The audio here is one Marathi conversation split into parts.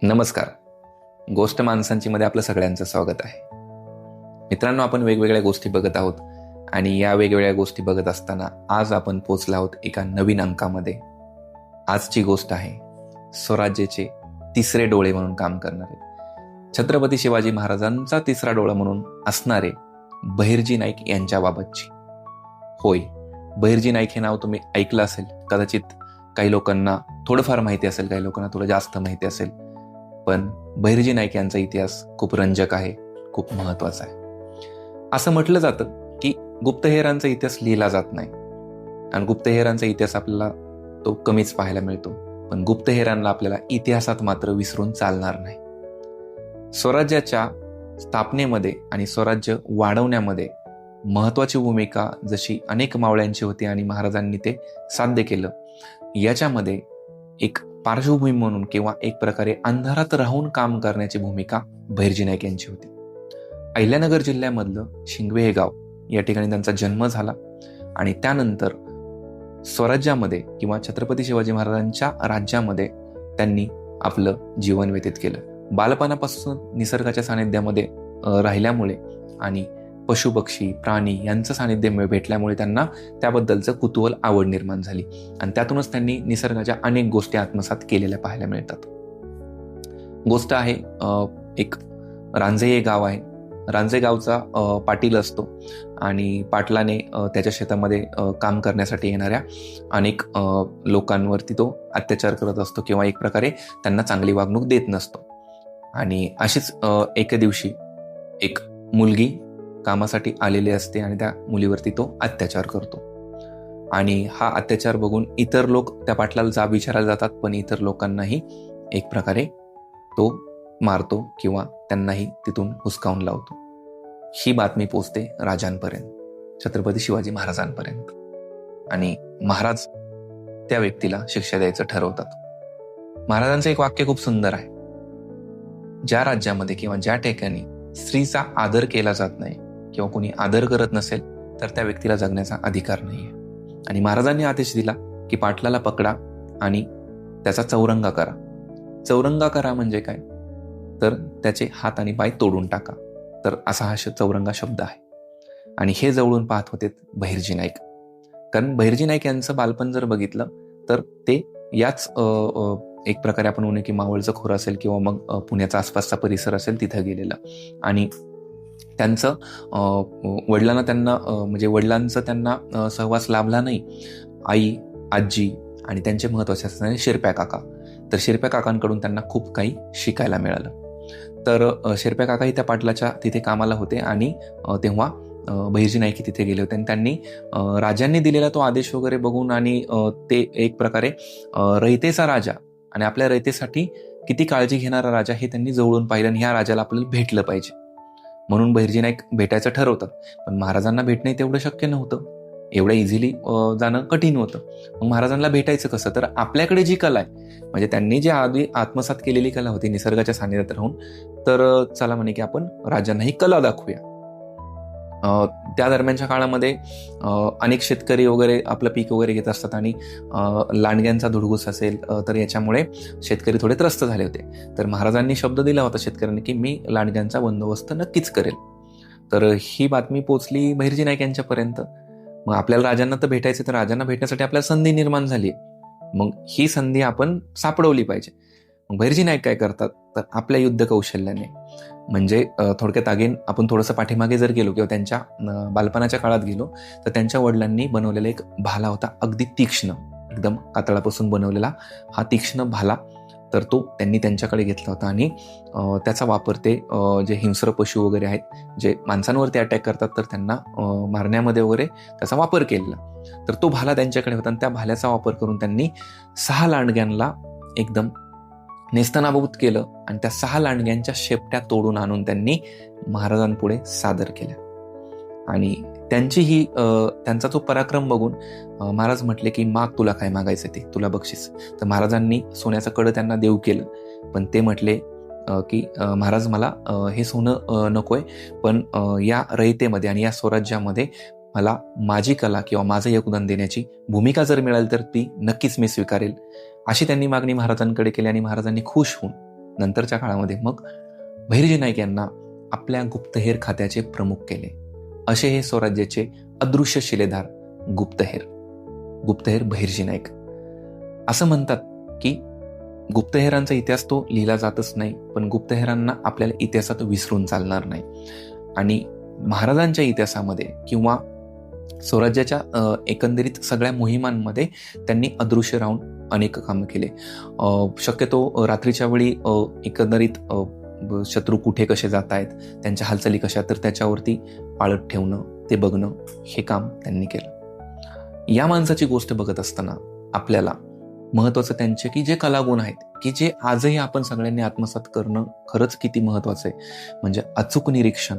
नमस्कार. गोष्ट माणसांची मध्ये आपलं सगळ्यांचं स्वागत आहे. मित्रांनो, आपण वेगवेगळ्या गोष्टी बघत आहोत आणि या वेगवेगळ्या गोष्टी बघत असताना आज आपण पोचलो आहोत एका नवीन अंकामध्ये. आजची गोष्ट आहे स्वराज्याचे तिसरे डोळे म्हणून काम करणारे, छत्रपती शिवाजी महाराजांचा तिसरा डोळा म्हणून असणारे बहिर्जी नाईक यांच्याबाबतची. होय, बहिर्जी नाईक हे नाव तुम्ही ऐकलं असेल, कदाचित काही लोकांना थोडंफार माहिती असेल, काही लोकांना थोडं जास्त माहिती असेल, पण बहिर्जी नाईक यांचा इतिहास खूप रंजक आहे, खूप महत्वाचा आहे. असं म्हटलं जातं की गुप्तहेरांचा इतिहास लिहिला जात नाही आणि गुप्तहेरांचा इतिहास आपल्याला तो कमीच पाहायला मिळतो, पण गुप्तहेरांना आपल्याला इतिहासात मात्र विसरून चालणार नाही. स्वराज्याच्या स्थापनेमध्ये आणि स्वराज्य वाढवण्यामध्ये महत्वाची भूमिका जशी अनेक मावळ्यांची होती आणि महाराजांनी ते साध्य केलं, याच्यामध्ये एक पार्श्वभूमी म्हणून किंवा एक प्रकारे अंधारात राहून काम करण्याची भूमिका बहिर्जी नाईक यांची होती. अहिल्यानगर जिल्ह्यामधलं शिंगवे हे गाव, या ठिकाणी त्यांचा जन्म झाला आणि त्यानंतर स्वराज्यामध्ये किंवा छत्रपती शिवाजी महाराजांच्या राज्यामध्ये त्यांनी आपलं जीवन व्यतीत केलं. बालपणापासून निसर्गाच्या सानिध्यामध्ये राहिल्यामुळे आणि पशुपक्षी प्राणी यांचं सानिध्य भेटल्यामुळे त्यांना त्याबद्दलचं कुतूहल, आवड निर्माण झाली आणि त्यातूनच त्यांनी निसर्गाच्या अनेक गोष्टी आत्मसात केलेल्या पाहायला मिळतात. गोष्ट आहे एक रांजे हे गाव आहे. रांजे गावचा पाटील असतो आणि पाटलाने त्याच्या शेतामध्ये काम करण्यासाठी येणाऱ्या अनेक लोकांवरती तो अत्याचार करत असतो किंवा एक प्रकारे त्यांना चांगली वागणूक देत नसतो. आणि अशीच एके दिवशी एक मुलगी कामासाठी आलेली असते आणि त्या मुलीवरती तो अत्याचार करतो आणि हा अत्याचार बघून इतर लोक त्या पाटलाला जाब विचारायला जातात, पण इतर लोकांनाही एक प्रकारे तो मारतो किंवा त्यांनाही तिथून हुसकावून लावतो. ही बातमी पोचते राजांपर्यंत, छत्रपती शिवाजी महाराजांपर्यंत, आणि महाराज त्या व्यक्तीला शिक्षा द्यायचं ठरवतात. महाराजांचं एक वाक्य खूप सुंदर आहे, ज्या राज्यामध्ये किंवा ज्या ठिकाणी स्त्रीचा आदर केला जात नाही किंवा कोणी आदर करत नसेल तर त्या व्यक्तीला जगण्याचा अधिकार नाहीये. आणि महाराजांनी आदेश दिला की पाटलाला पकडा आणि त्याचा चौरंगा करा. चौरंगा करा म्हणजे काय, तर त्याचे हात आणि पाय तोडून टाका. तर असा हा चौरंगा शब्द आहे. आणि हे जवळून पाहत होते बहिर्जी नाईक, कारण बहिर्जी नाईक यांचं बालपण जर बघितलं तर ते याच एक प्रकारे आपण म्हणू की मावळचं खोरं असेल किंवा मग पुण्याचा आसपासचा परिसर असेल तिथं गेलेला. आणि त्यांचं वडिलांना त्यांना म्हणजे वडिलांचं त्यांना सहवास लाभला नाही. आई, आजी आणि त्यांचे महत्वाचे असणारे शिरप्या काका, तर शिरप्या काकांकडून त्यांना खूप काही शिकायला मिळालं. तर शिरप्या काकाही त्या पाटलाच्या तिथे कामाला होते आणि तेव्हा बहिर्जी नाईक तिथे गेले होते आणि त्यांनी राजांनी दिलेला तो आदेश वगैरे बघून आणि ते एक प्रकारे रयतेचा राजा आणि आपल्या रयतेसाठी किती काळजी घेणारा राजा हे त्यांनी जवळून पाहिलं आणि ह्या राजाला आपल्याला भेटलं पाहिजे म्हणून बहिर्जी नाईक भेटायचं ठरवतात. पण महाराजांना भेटणं तेवढं शक्य नव्हतं, एवढं इझिली जाणं कठीण होतं. मग महाराजांना भेटायचं कसं, तर आपल्याकडे जी कला आहे, म्हणजे त्यांनी जी आधी आत्मसात केलेली कला होती निसर्गाच्या सानिध्यात राहून, तर चला म्हणे की आपण राजांना ही कला दाखवूया. त्या दरम्यानच्या काळामध्ये अनेक शेतकरी वगैरे आपलं पीक वगैरे घेत असतात आणि लांडग्यांचा धुडगूस असेल तर याच्यामुळे शेतकरी थोडे त्रस्त झाले होते. तर महाराजांनी शब्द दिला होता शेतकऱ्यांनी की मी लांडग्यांचा बंदोबस्त नक्कीच करेल. तर ही बातमी पोचली बहिर्जी नाईक यांच्यापर्यंत. मग आपल्याला राजांना तर भेटायचं, तर राजांना भेटण्यासाठी आपल्याला संधी निर्माण झाली. मग ही संधी आपण सापडवली पाहिजे. मग बहिर्जी नाईक काय करतात, तर आपल्या युद्ध कौशल्याने, म्हणजे थोडक्यात अगेन आपण थोडंसं पाठीमागे जर गेलो किंवा त्यांच्या बालपणाच्या काळात गेलो तर त्यांच्या वडिलांनी बनवलेला एक भाला होता, अगदी तीक्ष्ण, एकदम कातळापासून बनवलेला हा तीक्ष्ण भाला. तर तो त्यांनी त्यांच्याकडे घेतला होता आणि त्याचा वापर ते जे हिंस्र पशु वगैरे आहेत, जे माणसांवरती अटॅक करतात, तर त्यांना मारण्यामध्ये वगैरे त्याचा वापर केलेला. तर तो भाला त्यांच्याकडे होता आणि त्या भाल्याचा वापर करून त्यांनी 6 लांडग्यांना एकदम नेस्तनाबूत केलं आणि त्या 6 लांडग्यांच्या शेपट्या तोडून आणून त्यांनी महाराजांपुढे सादर केल्या. आणि त्यांचा तो पराक्रम बघून महाराज म्हटले की माग, तुला काय मागायचं ते, तुला बक्षीस. तर महाराजांनी सोन्याचं कडं त्यांना देऊ केलं, पण ते म्हटले की महाराज मला हे सोनं नकोय, पण या रयतेमध्ये आणि या स्वराज्यामध्ये मला माझी कला किंवा माझं योगदान देण्याची भूमिका जर मिळाली तर ती नक्कीच मी स्वीकारेल, अशी त्यांनी मागणी महाराजांकडे केली. आणि महाराजांनी खुश होऊन नंतरच्या काळामध्ये मग बहिर्जी नाईक यांना आपल्या गुप्तहेर खात्याचे प्रमुख केले. असे हे स्वराज्याचे अदृश्य शिलेदार गुप्तहेर बहिर्जी नाईक. असं म्हणतात की गुप्तहेरांचा इतिहास तो लिहिला जातच नाही, पण गुप्तहेरांना आपल्याला इतिहासात विसरून चालणार नाही. आणि महाराजांच्या इतिहासामध्ये किंवा स्वराज्याच्या एकंदरीत सगळ्या मोहिमांमध्ये त्यांनी अदृश्य राहून अनेक कामं केले. शक्यतो रात्रीच्या वेळी एकंदरीत शत्रू कुठे कसे जात आहेत, त्यांच्या हालचाली कशा, तर त्याच्यावरती पाळत ठेवणं, ते बघणं, हे काम त्यांनी केलं. या माणसाची गोष्ट बघत असताना आपल्याला महत्वाचं त्यांचे की जे कलागुण आहेत, की जे आजही आपण सगळ्यांनी आत्मसात करणं खरंच किती महत्वाचं आहे. म्हणजे अचूक निरीक्षण,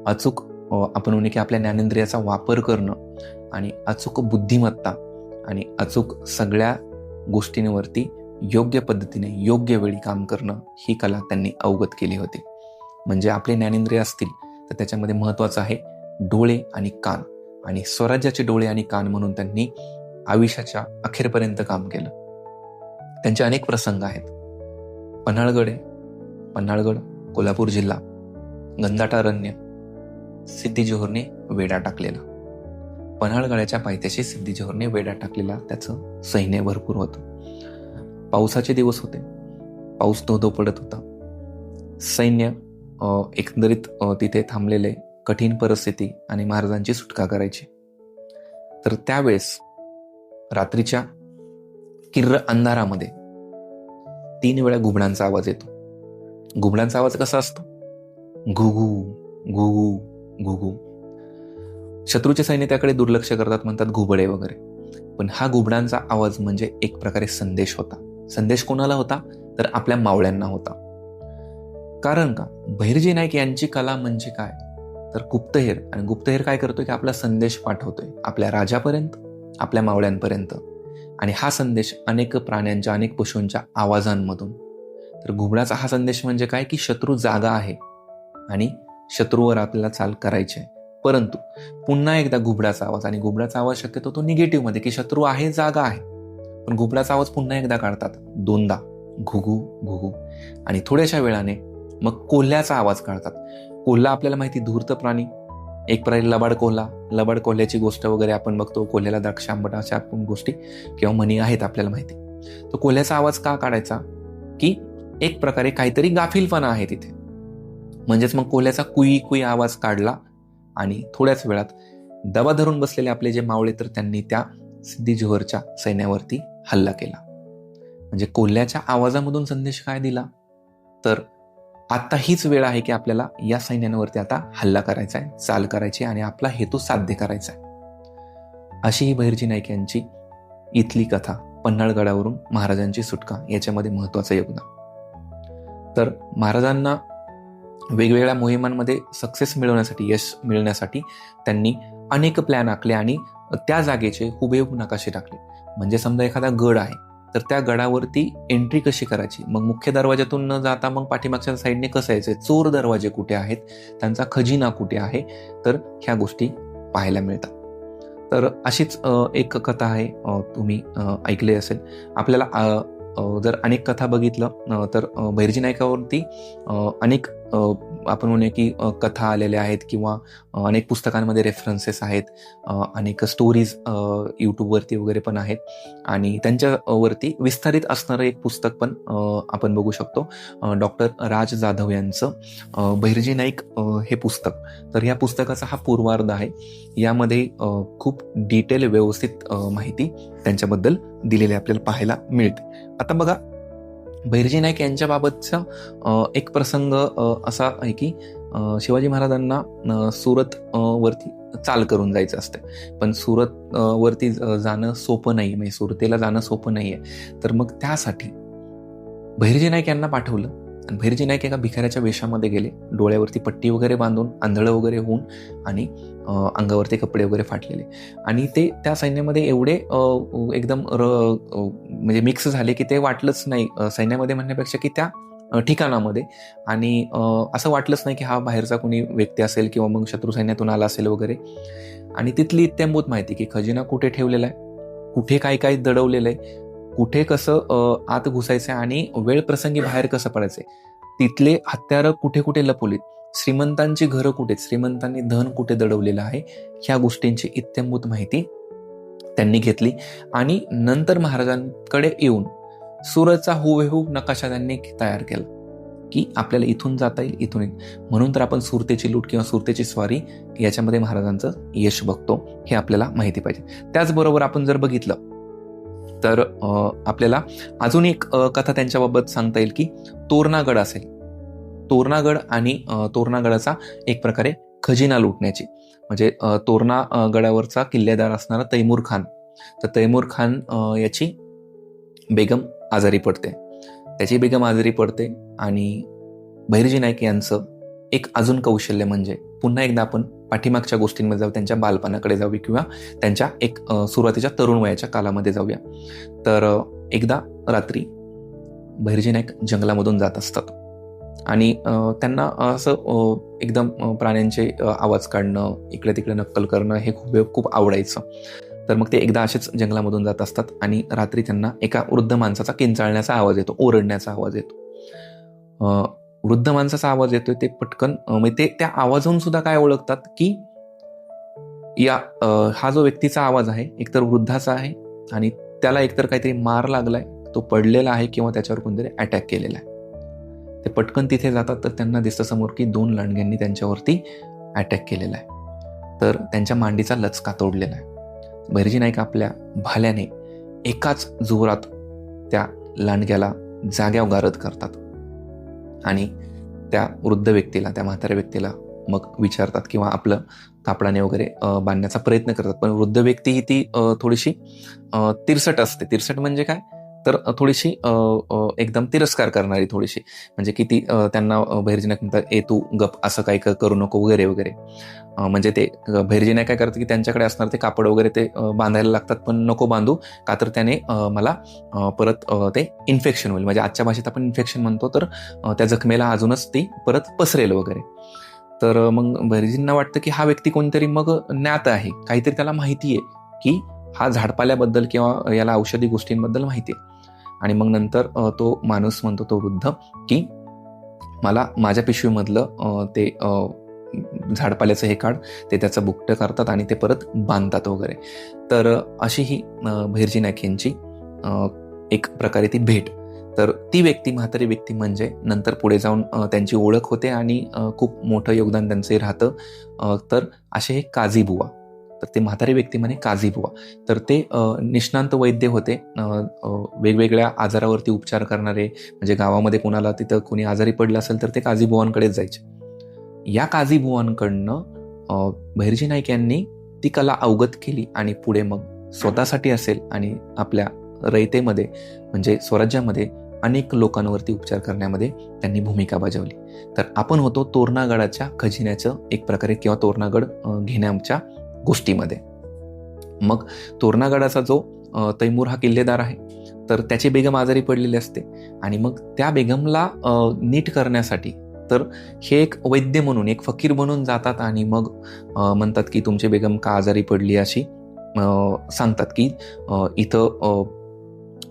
अचूक आपण म्हणू की आपल्या ज्ञानेंद्रियाचा वापर करणं, आणि अचूक बुद्धिमत्ता, आणि अचूक सगळ्या गोष्टींवरती योग्य पद्धतीने योग्य वेळी काम करणं, ही कला त्यांनी अवगत केली होती. म्हणजे आपले ज्ञानेंद्रिय असतील तर त्याच्यामध्ये महत्वाचं आहे डोळे आणि कान, आणि स्वराज्याचे डोळे आणि कान म्हणून त्यांनी आयुष्याच्या अखेरपर्यंत काम केलं. त्यांचे अनेक प्रसंग आहेत. पन्हाळगड, कोल्हापूर जिल्हा, गंधाटारण्य, सिद्धी जोहरने वेढा टाकलेला. पन्हाळगडाच्या पायथ्याशी सिद्धी जोहरने वेढा टाकलेला. त्याचं सैन्य भरपूर होतं. पावसाचे दिवस होते, पाऊस धो पडत होता. सैन्य एकंदरीत तिथे थांबलेले, कठीण परिस्थिती, आणि महाराजांची सुटका करायची. तर त्यावेळेस रात्रीच्या किर्र अंधारामध्ये 3 वेळा घुबडांचा आवाज येतो. घुबडांचा आवाज कसा असतो? घुघू घुघू घुघू. शत्रूचे सैन्य त्याकडे दुर्लक्ष करतात, म्हणतात घुबडे वगैरे. पण हा घुबडांचा आवाज म्हणजे एक प्रकारे संदेश होता. संदेश कोणाला होता? तर आपल्या मावळ्यांना होता. कारण का? बहिर्जी नाईक यांची कला म्हणजे काय? तर गुप्तहेर. आणि गुप्तहेर काय करतोय की आपला संदेश पाठवतोय आपल्या राजापर्यंत, आपल्या मावळ्यांपर्यंत. आणि हा संदेश अनेक प्राण्यांच्या, अनेक पशूंच्या आवाजांमधून. तर घुबडाचा हा संदेश म्हणजे काय? की शत्रू जागा आहे आणि शत्रूवर आपल्याला चाल करायची आहे. परंतु पुन्हा एकदा घुबडाचा आवाज, आणि घुबडाचा आवाज शक्यतो तो निगेटिव्ह मध्ये, की शत्रू आहे, जागा आहे. पण घुबडाचा आवाज पुन्हा एकदा काढतात, 2दा, घुघू घुघू. आणि थोड्याशा वेळाने मग कोल्ह्याचा आवाज काढतात. कोल्हा आपल्याला माहिती, धूर्त प्राणी, एक प्रकारे लबाड कोल्ह्याची गोष्ट वगैरे आपण बघतो. कोल्ह्याला द्राक्ष आंबट अशा गोष्टी किंवा म्हणी आहेत आपल्याला माहिती. तो कोल्ह्याचा आवाज का काढायचा? की एक प्रकारे काहीतरी गाफीलपणा आहे तिथे. म्हणजेच मग कोल्ह्याचा कुई कुई आवाज काढला, आणि थोड्याच वेळात दबा धरून बसलेले आपले जे मावळे, तर त्यांनी त्या सिद्धी जोहरच्या सैन्यावरती हल्ला केला. म्हणजे कोल्ह्याच्या आवाजामधून संदेश काय दिला? तर आता हीच वेळ आहे की आपल्याला या सैन्यांवरती आता हल्ला करायचा आहे, चाल करायची, आणि आपला हेतू साध्य करायचा आहे. अशी ही बहिर्जी नाईक यांची इथली कथा, पन्हाळगडावरून महाराजांची सुटका, याच्यामध्ये महत्वाचं योगदान. तर महाराजांना वेगवेगळ्या मोहिमांमध्ये सक्सेस मिळवण्यासाठी, यश मिळवण्यासाठी त्यांनी अनेक प्लॅन आखले, आणि त्या जागेचे हुबेहूब नकाशे टाकले. म्हणजे समजा एखादा गड आहे, तर त्या गडावरती एंट्री कशी करायची, मग मुख्य दरवाज्यातून न जाता मग पाठीमागच्या साईडने कसं यायचं, चोर दरवाजे कुठे आहेत, त्यांचा खजिना कुठे आहे, तर ह्या गोष्टी पाहायला मिळतात. तर अशीच एक कथा आहे, तुम्ही ऐकली असेल. आपल्याला जर अनेक कथा बघितलं तर बहिर्जी नाईकावरती अनेक आपण म्हणूया की कथा आलेल्या आहेत, किंवा अनेक पुस्तकांमध्ये रेफरन्सेस आहेत, अनेक स्टोरीज यूट्यूबवरती वगैरे पण आहेत. आणि त्यांच्यावरती विस्तारित असणारं एक पुस्तक पण आपण बघू शकतो, डॉक्टर राज जाधव यांचं बहिर्जी नाईक हे पुस्तक. तर या पुस्तकाचा हा पूर्वार्ध आहे. यामध्ये खूप डिटेल, व्यवस्थित माहिती त्यांच्याबद्दल दिलेली आपल्याला पाहायला मिळते. आता बघा, बहिर्जी नाईक यांच्याबाबतचा एक प्रसंग असा आहे की शिवाजी महाराजांना सुरत वरती चाल करून जायचं असते, पण सुरत वरती जाणं सोपं नाही, म्हणजे सुरतेला जाणं सोपं नाहीये. तर मग त्यासाठी बहिर्जी नाईक यांना पाठवलं, आणि बहिर्जी नाईक एका भिकाऱ्याच्या वेशामध्ये गेले, डोळ्यावरती पट्टी वगैरे बांधून, आंधळं वगैरे होऊन, आणि अंगावरती कपडे वगैरे फाटलेले. आणि ते त्या सैन्यामध्ये एवढे एकदम म्हणजे मिक्स झाले की ते वाटलंच नाही सैन्यामध्ये म्हणण्यापेक्षा की त्या ठिकाणामध्ये. आणि असं वाटलंच नाही की हा बाहेरचा कोणी व्यक्ती असेल, किंवा मग शत्रू सैन्यातून आला असेल वगैरे. आणि तिथली इत्याभूत माहिती की खजिना कुठे ठेवलेला आहे, कुठे काय काय दडवलेलं आहे, कुठे कसं आत घुसायचं आणि वेळ प्रसंगी बाहेर कसं पडायचंय, तिथले हत्यारं कुठे कुठे लपवलीत, श्रीमंतांची घरं कुठे, श्रीमंतांनी धन कुठे दडवलेलं आहे, ह्या गोष्टींची इत्थंभूत माहिती त्यांनी घेतली. आणि नंतर महाराजांकडे येऊन सुरतचा हुबेहूब नकाशा त्यांनी तयार केला की आपल्याला इथून जाता येईल, इथून येईल. म्हणून तर आपण सुरतेची लूट किंवा सुरतेची स्वारी याच्यामध्ये महाराजांचं यश बघतो, हे आपल्याला माहिती पाहिजे. त्याचबरोबर आपण जर बघितलं तर आपल्याला अजून एक कथा त्यांच्याबाबत सांगता येईल की तोरणागड असेल, तोरणागड आणि तोरणागडाचा एक प्रकारे खजिना लुटण्याची, म्हणजे तोरणा गडावरचा किल्लेदार असणारा तैमूर खान, तर तैमूर खान याची बेगम आजारी पडते, त्याची बेगम आजारी पडते. आणि बहिर्जी नाईक यांचं एक अजून कौशल्य म्हणजे, पुन्हा एकदा आपण पाठीमागच्या गोष्टींमध्ये जाऊ, त्यांच्या बालपणाकडे जाऊया किंवा त्यांच्या एक सुरुवातीच्या तरुण वयाच्या कालामध्ये जाऊया. तर एकदा रात्री बहिर्जी नाईक जंगलामधून जात असतात आणि त्यांना असं एकदम प्राण्यांचे आवाज काढणं, इकडे तिकडे नक्कल करणं हे खूप आवडायचं. तर मग ते एकदा असेच जंगलामधून जात असतात आणि रात्री त्यांना एका वृद्ध माणसाचा किंचाळण्याचा आवाज येतो, ओरडण्याचा आवाज येतो. वृद्ध माणसाचा आवाज येतोय, ते पटकन ते त्या आवाजावरून सुद्धा काय ओळखतात की हा जो व्यक्तीचा आवाज आहे एकतर वृद्धाचा आहे आणि त्याला एकतर काहीतरी मार लागलाय, तो पडलेला आहे किंवा त्याच्यावर कोणतरी अटॅक केलेला आहे. ते पटकन तिथे जातात तर त्यांना दिसतं समोर की 2 लांडग्यांनी त्यांच्यावरती अटॅक केलेला आहे, तर त्यांच्या मांडीचा लचका तोडलेला आहे. बहिर्जी नाईक आपल्या भाल्याने एकाच जोरात त्या लांडग्याला जाग्यावर गारद करतात आणि त्या वृद्ध व्यक्तीला, त्या म्हाताऱ्या व्यक्तीला मग विचारतात किंवा आपलं कापडाने वगैरे बांधण्याचा प्रयत्न करतात. पण वृद्ध व्यक्ती ही ती थोडीशी तिरसट असते. तिरसट म्हणजे काय, तर थोडीशी एकदम तिरस्कार करणारी थोडीशी, म्हणजे की ती त्यांना बहिर्जी नाईक म्हणतात, ए तू गप, असं काही करू नको वगैरे वगैरे. म्हणजे ते बहिर्जी नाईक काय करतात की त्यांच्याकडे असणार ते कापड वगैरे ते बांधायला लागतात, पण नको बांधू का तर त्याने मला परत ते इन्फेक्शन होईल, म्हणजे आजच्या भाषेत आपण इन्फेक्शन म्हणतो, तर त्या जखमेला अजूनच ती परत पसरेल वगैरे. तर मग बहिर्जींना वाटतं की हा व्यक्ती कोणतरी मग ज्ञात आहे, काहीतरी त्याला माहिती आहे की हा झाडपाल्याबद्दल किंवा याला औषधी गोष्टींबद्दल माहिती आहे. आणि मग नंतर तो माणूस म्हणतो, तो वृद्ध, की मला माझ्या पिशवीमधलं ते झाडपाल्याचं हे काढ, ते त्याचं बुकटं करतात आणि ते परत बांधतात वगैरे. तर अशी ही बहिर्जी नाईक यांची एक प्रकारे ती भेट. तर ती व्यक्ती, म्हातारी व्यक्ती म्हणजे नंतर पुढे जाऊन त्यांची ओळख होते आणि खूप मोठं योगदान त्यांचंही राहतं. तर असे हे काझी बुवा, तर ते म्हातारी व्यक्ती म्हणे काझी बुवा, तर ते निष्णांत वैद्य होते, वेगवेगळ्या आजारावरती उपचार करणारे. म्हणजे गावामध्ये कोणाला तिथं कोणी आजारी पडलं असेल तर ते काझी बुवांकडेच जायचे. या काझी बुवांकडनं बहिर्जी नाईक यांनी ती कला अवगत केली आणि पुढे मग स्वतःसाठी असेल आणि आपल्या रयतेमध्ये म्हणजे स्वराज्यामध्ये अनेक लोकांवरती उपचार करण्यामध्ये त्यांनी भूमिका बजावली. तर आपण होतो तोरणागडाच्या खजिन्याचं एक प्रकारे किंवा तोरणागड घेण्याच्या गोष्टीमध्ये. मग तोरणागडाचा जो तैमूर हा किल्लेदार आहे, तर त्याची बेगम आजारी पडलेली असते आणि मग त्या बेगमला नीट करण्यासाठी तर हे एक वैद्य म्हणून, एक फकीर म्हणून जातात आणि मग म्हणतात की तुमची बेगम का आजारी पडली, अशी सांगतात की इथं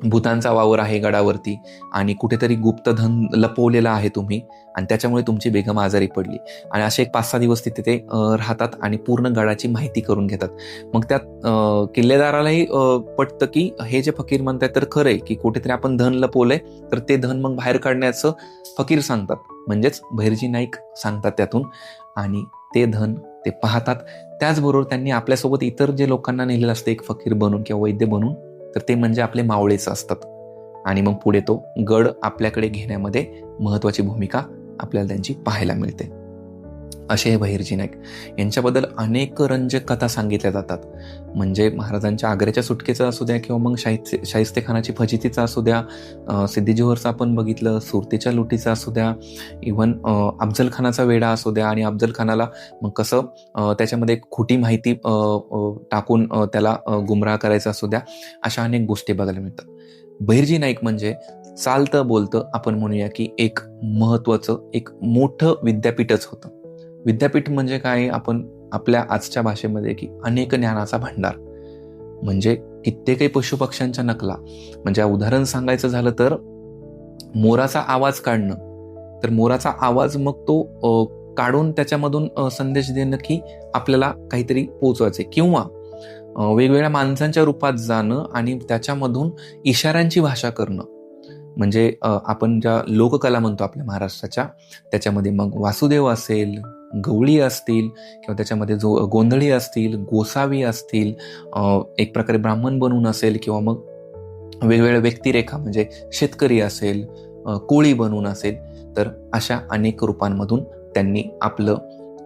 भूतांचा वावर आहे गडावरती आणि कुठेतरी गुप्तधन लपवलेलं आहे तुम्ही आणि त्याच्यामुळे तुमची बेगम आजारी पडली. आणि असे एक 5-6 दिवस तिथे ते राहतात आणि पूर्ण गडाची माहिती करून घेतात. मग त्यात किल्लेदारालाही पटतं की हे जे फकीर म्हणतात तर खरं आहे की कुठेतरी आपण धन लपवलंय, तर ते धन मग बाहेर काढण्याचं फकीर सांगतात, म्हणजेच बहिर्जी नाईक सांगतात त्यातून. आणि ते धन ते पाहतात. त्याचबरोबर त्यांनी आपल्यासोबत इतर जे लोकांना नेलेलं असतं एक फकीर बनून किंवा वैद्य बनून, तर ते म्हणजे आपले मावळेच असतात. आणि मग पुढे तो गड आपल्याकडे घेण्यामध्ये महत्वाची भूमिका आपल्याला त्यांची पाहायला मिळते. असे हे बहिर्जी नाईक. यांच्याबद्दल अनेक रंजक कथा सांगितल्या जातात. म्हणजे महाराजांच्या आग्र्याच्या सुटकेचा असू द्या किंवा मग शाहिस्तेखानाची फजितीचा असू द्या, सिद्दी जोहरचा आपण बघितलं, सुरतेच्या लुटीचा असू द्या, इव्हन अफजल खानाचा वेढा असू द्या आणि अफजल खानाला मग कसं त्याच्यामध्ये खोटी माहिती टाकून त्याला गुमराह करायचं असू द्या, अशा अनेक गोष्टी बघायला मिळतात. बहिर्जी नाईक म्हणजे चालतं बोलतं आपण म्हणूया की एक महत्वाचं एक मोठं विद्यापीठच होतं. विद्यापीठ म्हणजे काय, आपण आपल्या आजच्या भाषेमध्ये की अनेक ज्ञानाचा भांडार, म्हणजे कित्येकही पशुपक्ष्यांच्या नकला, म्हणजे उदाहरण सांगायचं झालं तर मोराचा आवाज काढणं, तर मोराचा आवाज मग तो काढून त्याच्यामधून संदेश देणं की आपल्याला काहीतरी पोचवायचे, किंवा वेगवेगळ्या माणसांच्या रूपात जाणं आणि त्याच्यामधून इशाऱ्यांची भाषा करणं. म्हणजे आपण ज्या लोककला म्हणतो आपल्या महाराष्ट्राच्या, त्याच्यामध्ये मग वासुदेव असेल, गवळी असतील, किंवा त्याच्यामध्ये जो गोंधळी असतील, गोसावी असतील, एक प्रकारे ब्राह्मण बनून असेल, किंवा मग वेगवेगळ्या व्यक्तिरेखा म्हणजे शेतकरी असेल, कोळी बनून असेल, तर अशा अनेक रूपांमधून त्यांनी आपलं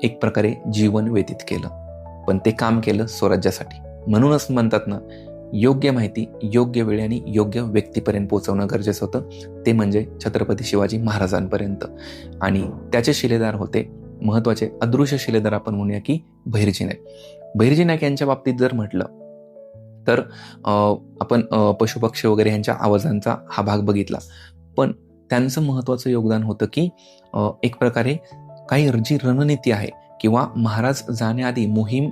एक प्रकारे जीवन व्यतीत केलं. पण ते काम केलं स्वराज्यासाठी. म्हणूनच म्हणतात ना, योग्य माहिती योग्य वेळी आणि योग्य व्यक्तीपर्यंत पोहोचवणं गरजेचं होतं. ते म्हणजे छत्रपती शिवाजी महाराजांपर्यंत. आणि त्याचे शिलेदार होते महत्वाचे अदृश्य शिलेदार, आपण म्हणूया की बहिर्जी नाईक. बहिर्जी नाईक यांच्या बाबतीत जर म्हटलं तर आपण पशुपक्षी वगैरे यांच्या आवाजांचा हा भाग बघितला, पण त्यांचं महत्वाचं योगदान होतं की एक प्रकारे काही जी रणनीती आहे, किंवा महाराज जाण्याआधी मोहीम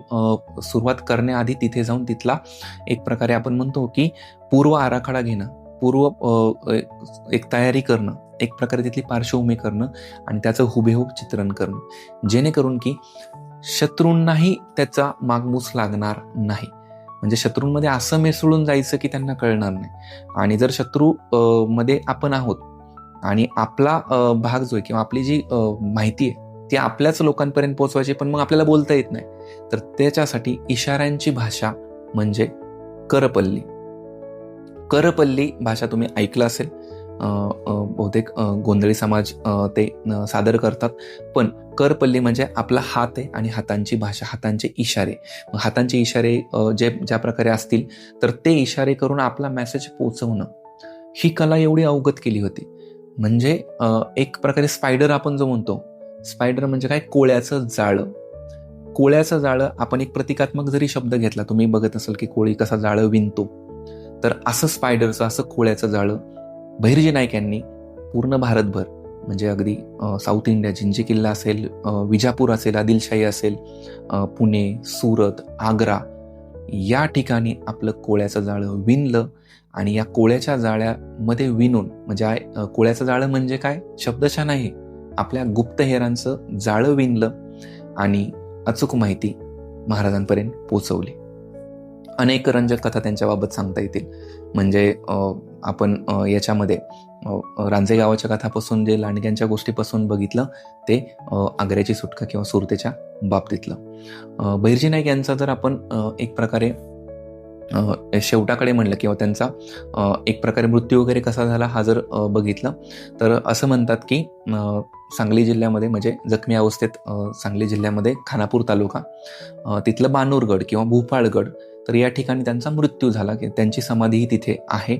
सुरुवात करण्याआधी तिथे जाऊन तिथला एक प्रकारे आपण म्हणतो की पूर्व आराखडा घेणं, एक तयारी करणं, एक प्रकारे तिथली पार्श्वभूमी करणं आणि त्याचं हुबेहूब चित्रण करणं, जेणेकरून की शत्रूंनाही त्याचा मागमूस लागणार नाही. म्हणजे शत्रूंमध्ये असं मिसळून जायचं की त्यांना कळणार नाही. आणि जर शत्रू मध्ये आपण आहोत आणि आपला भाग जो आहे किंवा आपली जी माहिती आहे ती आपल्याच लोकांपर्यंत पोहोचवायची, पण मग आपल्याला बोलता येत नाही, तर त्याच्यासाठी इशाऱ्यांची भाषा म्हणजे करपल्ली. करपल्ली भाषा तुम्ही ऐकलं असेल, बहुतेक गोंधळी समाज ते सादर करतात. पण करपल्ली म्हणजे आपला हात आहे आणि हातांची भाषा, हातांचे इशारे. हातांचे इशारे ज्या प्रकारे असतील तर ते इशारे करून आपला मेसेज पोहोचवणं, ही कला एवढी अवगत केली होती. म्हणजे एक प्रकारे स्पायडर आपण जो म्हणतो, स्पायडर म्हणजे काय, कोळ्याचं जाळं. कोळ्याचं जाळं आपण एक प्रतिकात्मक जरी शब्द घेतला, तुम्ही बघत असाल की कोळी कसा जाळं विणतो, तर असं स्पायडरचं, असं कोळ्याचं जाळं बहिर्जी नाईक यांनी पूर्ण भारतभर, म्हणजे अगदी साऊथ इंडिया, जिंजी किल्ला असेल, विजापूर असेल, आदिलशाही असेल, पुणे, सुरत, आग्रा या ठिकाणी आपलं कोळ्याचं जाळं विणलं. आणि या कोळ्याच्या जाळ्यामध्ये विणून, म्हणजे कोळ्याचं जाळं म्हणजे काय, शब्दशः नाही, आपल्या गुप्तहेरांचं जाळं विणलं आणि अचूक माहिती महाराजांपर्यंत पोहोचवली. अनेक रंजक कथा त्यांच्याबाबत सांगता येतील. म्हणजे आपण याच्यामध्ये रांझे गावाच्या कथापासून, जे लांडग्यांच्या गोष्टीपासून बघितलं, ते आग्र्याची सुटका किंवा सुरतेच्या बाबतीतलं. बहिर्जी नाईक यांचा जर आपण एक प्रकारे शेवटाकडे म्हणलं, किंवा त्यांचा एक प्रकारे मृत्यू वगैरे कसा झाला हा जर बघितलं, तर असं म्हणतात की सांगली जिल्ह्यामध्ये, म्हणजे जखमी अवस्थेत सांगली जिल्ह्यामध्ये खानापूर तालुका, तिथलं बानूरगड किंवा भूपाळगड, तर या ठिकाणी त्यांचा मृत्यू झाला, की त्यांची समाधीही तिथे आहे.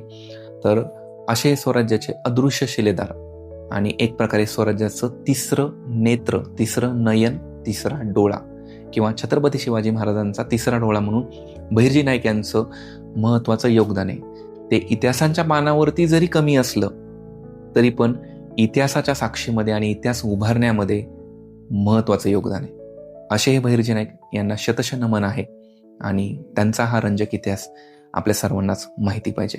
तर असे स्वराज्याचे अदृश्य शिलेदार आणि एक प्रकारे स्वराज्याचं तिसरं नेत्र, तिसरं नयन, तिसरा डोळा, किंवा छत्रपती शिवाजी महाराजांचा तिसरा डोळा म्हणून बहिर्जी नाईक यांचं महत्वाचं योगदान आहे. ते इतिहासांच्या पानावरती जरी कमी असलं तरी पण इतिहासाच्या साक्षीमध्ये आणि इतिहास उभारण्यामध्ये महत्वाचं योगदान आहे. असे हे बहिर्जी नाईक यांना शतश नमन आहे. आणि त्यांचा हा रंजक इतिहास आपल्या सर्वांनाच माहिती पाहिजे.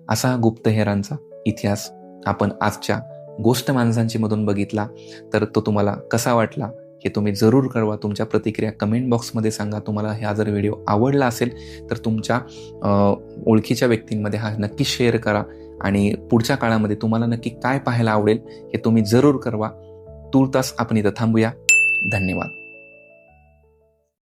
असा गुप्तहेरांचा इतिहास आपण आजच्या गोष्ट माणसांची मधून बघितला. तर तो तुम्हाला कसा वाटला हे तुम्ही जरूर कळवा. तुमच्या प्रतिक्रिया कमेंट बॉक्समध्ये सांगा. तुम्हाला हा जर व्हिडिओ आवडला असेल तर तुमच्या ओळखीच्या व्यक्तींमध्ये हा नक्की शेअर करा. आणि पुढच्या काळामध्ये तुम्हाला नक्की काय पाहायला आवडेल हे तुम्ही जरूर कळवा. तूर्तास आपण इथं थांबूया. धन्यवाद.